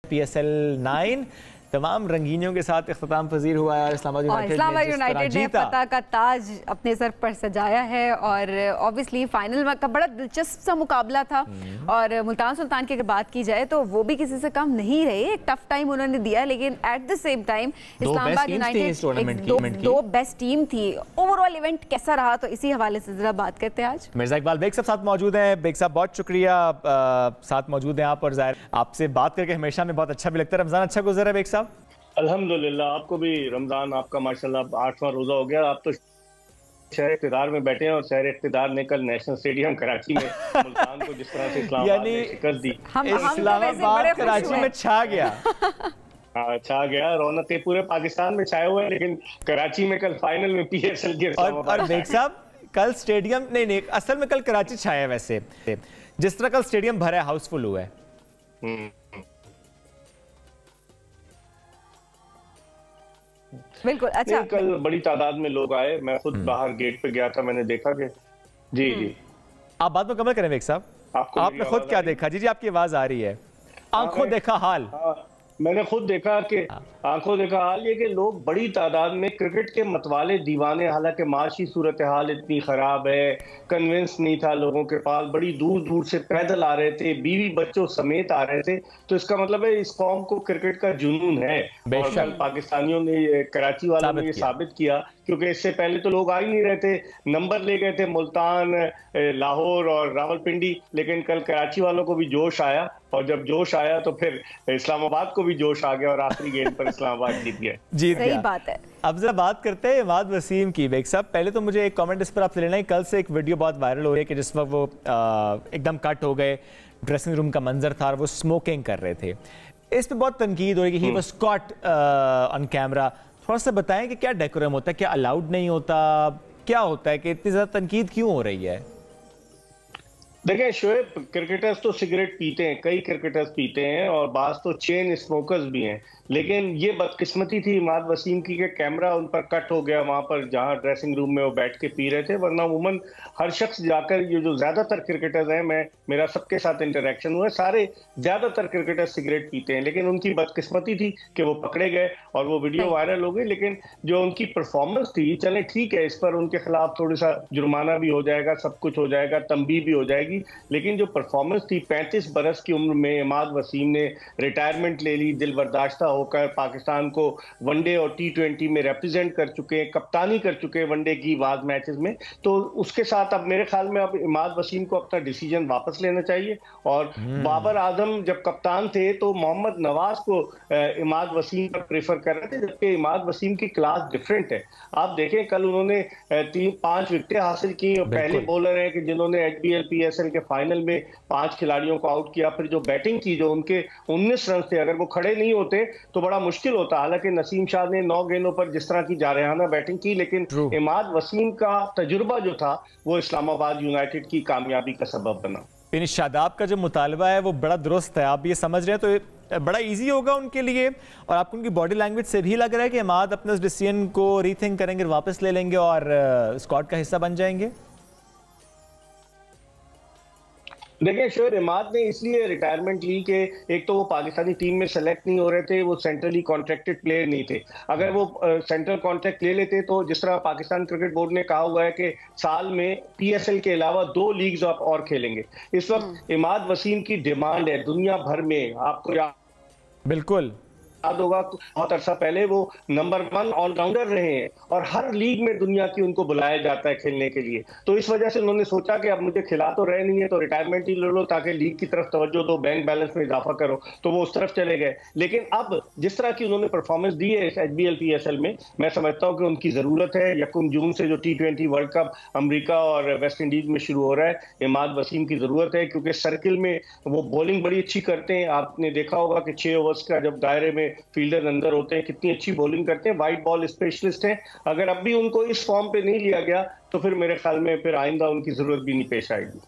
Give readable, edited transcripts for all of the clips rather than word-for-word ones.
PSL 9 तमाम रंगीनियों के साथ इख्तिताम पजीर हुआ है। इस्लामाबाद यूनाइटेड ने फतह का ताज अपने सर पर सजाया है और ऑब्वियसली फाइनल का बड़ा दिलचस्प सा मुकाबला था। और मुल्तान सुल्तान की अगर बात की जाए तो वो भी किसी से कम नहीं रहे, एक टफ टाइम उन्होंने दिया, लेकिन at the same time Islamabad United दो बेस्ट टीम थी। ओवरऑल इवेंट कैसा रहा, तो इसी हवाले से जरा बात करते हैं आज। मिर्जा इकबाल बेग साहब साथ मौजूद हैं। बेग साहब बहुत शुक्रिया साथ मौजूद हैं आप, और ज़ाहिर आपसे बात करके हमेशा में बहुत अच्छा भी लगता है। रमजान अच्छा गुजरा है बेग साहब? अल्हम्दुलिल्लाह, आपको भी रमजान आपका माशाल्लाह 8वां रोजा हो गया। आप तो शहर इक़्तिदार में बैठे हैं और शहर इक़्तिदार ने कल नेशनल स्टेडियम कराची में मुल्तान को जिस तरह से इस्लामाबाद ने शिकस्त दी, इस्लामाबाद कराची में छा गया। हाँ, छा गया। रौनकें पूरे पाकिस्तान में छाए हुए हैं, लेकिन कराची में कल फाइनल में PSL के और बेग साहब कल स्टेडियम नहीं असल में कल कराची छाया है। वैसे जिस तरह कल स्टेडियम भरा है, हाउसफुल हुआ है। बिल्कुल। अच्छा, कल बड़ी तादाद में लोग आए, मैं खुद बाहर गेट पे गया था, मैंने देखा कि जी आप बात में कमल करें बेग साहब, आपने खुद क्या देखा? जी आपकी आवाज आ रही है। आंखों देखा हाल। मैंने खुद देखा कि आंखों देखा हाल ये कि लोग बड़ी तादाद में क्रिकेट के मतवाले दीवाने, हालांकि माशी सूरत हाल इतनी ख़राब है, कन्विंस नहीं था लोगों के पास, बड़ी दूर दूर से पैदल आ रहे थे, बीवी बच्चों समेत आ रहे थे। तो इसका मतलब है इस कौम को क्रिकेट का जुनून है। और कल पाकिस्तानियों ने, कराची वालों ने ये साबित किया, क्योंकि इससे पहले तो लोग आ ही नहीं रहे थे। नंबर ले गए थे मुल्तान, लाहौर और रावलपिंडी, लेकिन कल कराची वालों को भी जोश आया, और जब जोश आया तो फिर इस्लामाबाद को भी जोश आ गया और आखिरी गेंद पर इस्लामाबाद जीत गया। सही बात है। अब जरा बात करते हैं इमाद वसीम की। बेग साहब पहले तो मुझे एक कमेंट इस पर आपसे लेना है। कल से एक वीडियो बहुत वायरल हो रही है कि जिस वक्त वो एकदम कट हो गए, ड्रेसिंग रूम का मंजर था और वो स्मोकिंग कर रहे थे, इस पर बहुत तनकीद हो रही है कि he was caught on camera. थोड़ा सा बताएं कि क्या डेकोरम होता है, क्या अलाउड नहीं होता, क्या होता है कि इतनी ज्यादा तनकीद क्यों हो रही है? देखिए शोएब, क्रिकेटर्स तो सिगरेट पीते हैं, कई क्रिकेटर्स पीते हैं, और बाज तो चेन स्मोकर्स भी हैं, लेकिन ये बदकिस्मती थी इमाद वसीम की कि कैमरा उन पर कट हो गया वहां पर जहां ड्रेसिंग रूम में वो बैठ के पी रहे थे। वरना अमूमन हर शख्स जाकर, ये जो ज्यादातर क्रिकेटर्स हैं, मेरा सबके साथ इंटरेक्शन हुआ, सारे ज्यादातर क्रिकेटर्स सिगरेट पीते हैं, लेकिन उनकी बदकिस्मती थी कि वो पकड़े गए और वो वीडियो वायरल हो गई। लेकिन जो उनकी परफॉर्मेंस थी, चले ठीक है, इस पर उनके खिलाफ थोड़ा सा जुर्माना भी हो जाएगा, सब कुछ हो जाएगा, तंबीह भी हो जाएगी, लेकिन जो परफॉर्मेंस थी, 35 बरस की उम्र में इमाद वसीम ने रिटायरमेंट ले ली, दिल बर्दाश्ता होकर पाकिस्तान को वनडे और T20 में रिप्रेजेंट कर चुके हैं, कप्तानी कर चुके हैं वनडे की वाज मैचेस में। तो उसके साथ अब मेरे ख्याल में अब इमाद वसीम को अपना डिसीजन वापस लेना चाहिए। और बाबर आजम जब कप्तान थे तो मोहम्मद नवाज को इमाद वसीम पर प्रेफर कर रहे थे, जबकि इमाद वसीम की क्लास डिफरेंट है। आप देखें कल उन्होंने 3-5 विकेटें हासिल की, और पहले बॉलर हैं कि जिन्होंने HBL PSL के फाइनल में 5 खिलाड़ियों को आउट किया। फिर जो बैटिंग की, जो उनके 19 रन थे, अगर वो खड़े नहीं होते तो बड़ा मुश्किल होता। हालांकि नसीम शाह ने 9 गेंदों पर जिस तरह की जारहाना बैटिंग की, लेकिन इमाद वसीम का तजुर्बा जो था वो इस्लामाबाद यूनाइटेड की कामयाबी का सबब बना। यानी शादाब का जो मुतालबा है वो बड़ा दुरुस्त है, आप ये समझ रहे हैं, तो बड़ा इजी होगा उनके लिए। और आपको उनकी बॉडी लैंग्वेज से भी लग रहा है कि इमाद अपने उस डिसीजन को रीथिंक करेंगे, वापस ले लेंगे और स्क्वाड का हिस्सा बन जाएंगे। देखिए शोएब, इमाद ने इसलिए रिटायरमेंट ली कि एक तो वो पाकिस्तानी टीम में सेलेक्ट नहीं हो रहे थे, वो सेंट्रली कॉन्ट्रैक्टेड प्लेयर नहीं थे। अगर वो सेंट्रल कॉन्ट्रैक्ट ले लेते तो जिस तरह पाकिस्तान क्रिकेट बोर्ड ने कहा हुआ है कि साल में PSL के अलावा 2 लीग्स आप और खेलेंगे, इस वक्त इमाद वसीम की डिमांड है दुनिया भर में। आपको बिल्कुल याद होगा बहुत अरसा पहले वो नंबर 1 ऑलराउंडर रहे हैं, और हर लीग में दुनिया की उनको बुलाया जाता है खेलने के लिए। तो इस वजह से उन्होंने सोचा कि अब मुझे खिला तो रहे नहीं है, तो रिटायरमेंट ही ले लो ताकि लीग की तरफ तवज्जो दो, बैंक बैलेंस में इजाफा करो। तो वो उस तरफ चले गए। लेकिन अब जिस तरह की उन्होंने परफॉर्मेंस दी है इस HBL PSL में, मैं समझता हूँ कि उनकी जरूरत है। 1 जून से जो T20 वर्ल्ड कप अमरीका और वेस्ट इंडीज में शुरू हो रहा है, इमाद वसीम की जरूरत है, क्योंकि सर्किल में वो बॉलिंग बड़ी अच्छी करते हैं। आपने देखा होगा कि 6 ओवर्स का जब दायरे में फील्डर अंदर होते हैं, कितनी अच्छी बॉलिंग करते हैं, वाइट बॉल स्पेशलिस्ट हैं। अगर अब भी उनको इस फॉर्म पे नहीं लिया गया तो फिर मेरे ख्याल में फिर आइंदा उनकी जरूरत भी नहीं पेश आएगी।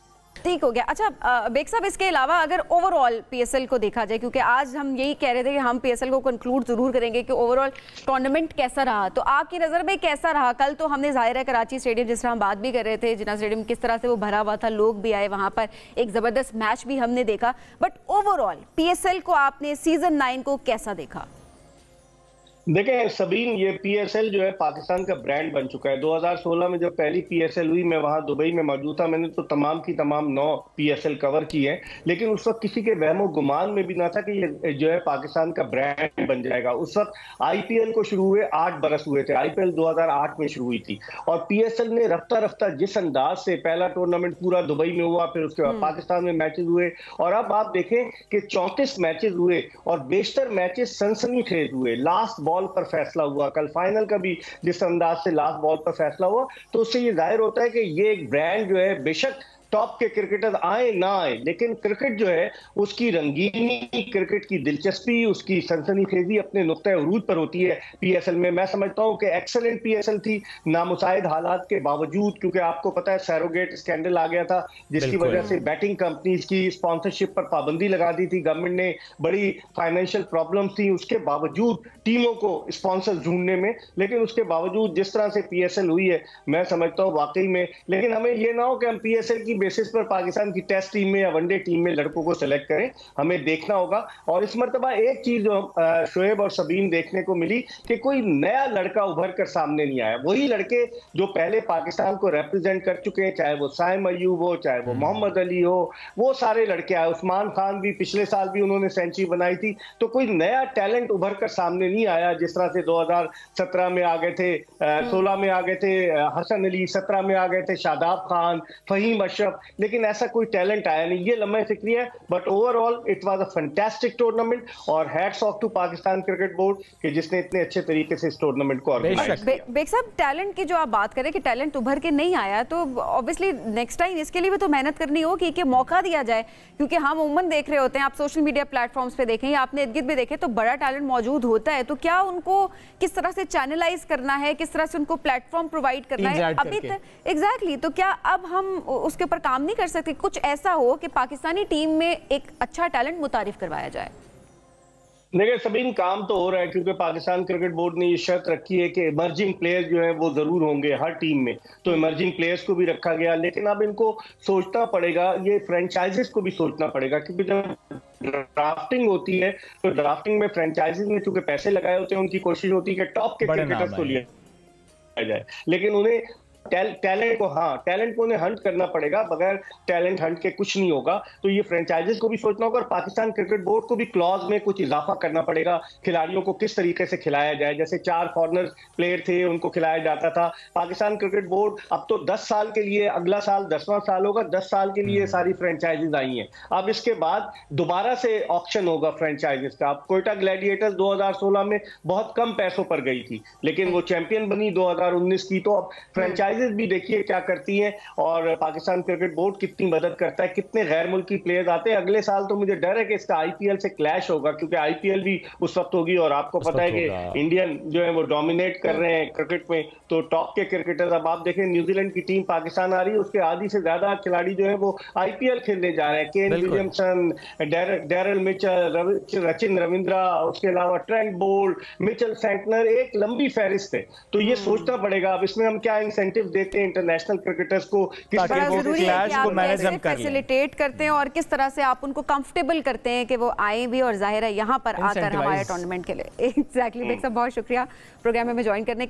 ठीक हो गया। अच्छा बेग साहब, इसके अलावा अगर ओवरऑल पीएसएल को देखा जाए, क्योंकि आज हम यही कह रहे थे कि हम पीएसएल को कंक्लूड जरूर करेंगे कि ओवरऑल टूर्नामेंट कैसा रहा, तो आपकी नज़र में कैसा रहा? कल तो हमने जाहिर है कराची स्टेडियम, जिस तरह हम बात भी कर रहे थे, जिन्ना स्टेडियम किस तरह से वो भरा हुआ था, लोग भी आए वहाँ पर, एक ज़बरदस्त मैच भी हमने देखा, बट ओवरऑल पीएसएल को आपने सीजन 9 को कैसा देखा? देखें सबीन, ये पीएसएल जो है पाकिस्तान का ब्रांड बन चुका है। 2016 में जब पहली पीएसएल हुई, मैं वहां दुबई में मौजूद था, मैंने तो तमाम की तमाम 9 पीएसएल कवर की है, लेकिन उस वक्त किसी के वहमो गुमान में भी ना था कि ये जो है पाकिस्तान का ब्रांड बन जाएगा। उस वक्त आईपीएल को शुरू हुए 8 बरस हुए थे, आईपीएल 2008 में शुरू हुई थी, और पीएसएल ने रफ्ता रफ्ता जिस अंदाज से पहला टूर्नामेंट पूरा दुबई में हुआ, फिर उसके बाद पाकिस्तान में मैचेस हुए, और अब आप देखें कि 34 मैचेस हुए और बेशतर मैचेस सनसनीखेज हुए। लास्ट बॉल पर फैसला हुआ, कल फाइनल का भी जिस अंदाज से लास्ट बॉल पर फैसला हुआ, तो उससे ये जाहिर होता है कि ये एक ब्रांड जो है, बेशक टॉप के क्रिकेटर आए ना आए, लेकिन क्रिकेट जो है उसकी रंगीनी, क्रिकेट की दिलचस्पी, उसकी सनसनीखेजी अपने नुक्ते उरूज पर होती है पीएसएल में। मैं समझता हूं कि एक्सेलेंट पीएसएल थी, नामुसाइद हालात के बावजूद, क्योंकि आपको पता है सैरोगेट स्कैंडल आ गया था, जिसकी वजह से बैटिंग कंपनीज की स्पॉन्सरशिप पर पाबंदी लगा दी थी गवर्नमेंट ने, बड़ी फाइनेंशियल प्रॉब्लम्स थी, उसके बावजूद टीमों को स्पॉन्सर ढूंढने में, लेकिन उसके बावजूद जिस तरह से पीएसएल हुई है, मैं समझता हूँ वाकई में। लेकिन हमें यह ना हो कि हम पीएसएल की बेसिस पर पाकिस्तान की टेस्ट टीम में या वनडे टीम में लड़कों को सिलेक्ट करें, हमें देखना होगा। और इस मर्तबा एक चीज जो शोएब और सबीन देखने को मिली कि कोई नया लड़का उभर कर सामने नहीं आया, वही लड़के जो पहले पाकिस्तान को रिप्रेजेंट कर चुके हैं, चाहे वो साइम अयूब हो, चाहे वो मोहम्मद अली हो, वो सारे लड़के आए। उस्मान खान भी पिछले साल भी उन्होंने सेंचुरी बनाई थी, तो कोई नया टैलेंट उभर कर सामने नहीं आया, जिस तरह से 2017 में आ गए थे, 16 में आ गए थे हसन अली, 17 में आ गए थे शादाब खान, फहीम अशरफ, लेकिन ऐसा कोई टैलेंट आया नहीं। ये लम्हा फिक्री है, but overall it was a fantastic tournament, और hats off to Pakistan cricket board कि जिसने इतने अच्छे तरीके से इस टूर्नामेंट को ऑर्गेनाइज किया। बेग साहब, टैलेंट की जो आप बात करें कि टैलेंट उभर के नहीं आया, तो ऑब्वियसली नेक्स्ट टाइम इसके लिए भी तो मेहनत करनी होगी कि मौका दिया जाए, क्योंकि हम उम्मन देख रहे होते हैं, आप सोशल मीडिया प्लेटफॉर्म्स पे देखें या आपने इर्द गिर्द भी देखे, तो बड़ा टैलेंट मौजूद होता है, तो क्या उनको किस तरह से चैनलाइज करना है, किस तरह से उनको प्लेटफॉर्म प्रोवाइड करना है अभी तक? एग्जैक्टली, तो क्या अब हम उसके ऊपर काम नहीं कर सकते? कुछ ऐसा हो कि पाकिस्तानी टीम में एक अच्छा टैलेंट मुतारिफ करवाया जाए। देखिए सबीन, काम तो हो रहा है, क्योंकि पाकिस्तान क्रिकेट बोर्ड ने ये शर्त रखी है कि इमर्जिंग प्लेयर्स जो है वो जरूर होंगे हर टीम में, तो इमर्जिंग प्लेयर्स को भी रखा गया। लेकिन अब इनको सोचना पड़ेगा, ये फ्रेंचाइजीज को भी सोचना पड़ेगा, क्योंकि जब ड्राफ्टिंग होती है तो ड्राफ्टिंग में फ्रेंचाइजीज में चूंकि पैसे लगाए होते हैं, उनकी कोशिश होती है कि टॉप के क्रिकेटर्स को लिया जाए, लेकिन उन्हें टैलेंट को उन्हें हंट करना पड़ेगा। बगैर टैलेंट हंट के कुछ नहीं होगा, तो ये फ्रेंचाइजीज को भी सोचना होगा, और पाकिस्तान क्रिकेट बोर्ड को भी क्लॉज में कुछ इजाफा करना पड़ेगा, खिलाड़ियों को किस तरीके से खिलाया जाए। जैसे 4 फॉरनर प्लेयर थे, उनको खिलाया जाता था। पाकिस्तान क्रिकेट बोर्ड अब तो 10 साल के लिए, अगला साल 10वां साल होगा, 10 साल के लिए सारी फ्रेंचाइजीज आई हैं। अब इसके बाद दोबारा से ऑक्शन होगा फ्रेंचाइजीज का। अब कोयटा ग्लैडिएटर्स 2016 में बहुत कम पैसों पर गई थी, लेकिन वो चैंपियन बनी 2019 की। तो अब फ्रेंचाइजीज भी देखिए क्या करती है, और पाकिस्तान क्रिकेट बोर्ड कितनी मदद करता है, कितने गैर मुल्की प्लेयर्स आते हैं। अगले साल तो मुझे डर है कि इसका आईपीएल से क्लैश होगा, क्योंकि आईपीएल भी उस वक्त होगी, और आपको पता है कि इंडियन जो है वो डोमिनेट कर रहे हैं क्रिकेट में, तो टॉप के क्रिकेटर्स। अब आप देखें न्यूजीलैंड की टीम पाकिस्तान आ रही है, उसके आधी से ज्यादा खिलाड़ी जो है वो आईपीएल खेलने जा रहे हैं। Kane Williamson, Daryl Mitchell, Rachin Ravindra, उसके अलावा ट्रेंट बोल्ट, मिचेल सैंटनर, एक लंबी फहरिस्त है। तो ये सोचना पड़ेगा अब इसमें हम क्या इंसेंटिव देते हैं इंटरनेशनल क्रिकेटर्स को, किस तरह वो क्लैश को मैनेज फैसिलिटेट करते हैं, और किस तरह से आप उनको कंफर्टेबल करते हैं कि वो आए भी, और जाहिर है यहाँ पर आकर हमारे टूर्नामेंट के लिए। एग्जैक्टली बेग साहब, बहुत शुक्रिया प्रोग्राम में ज्वाइन करने के लिए।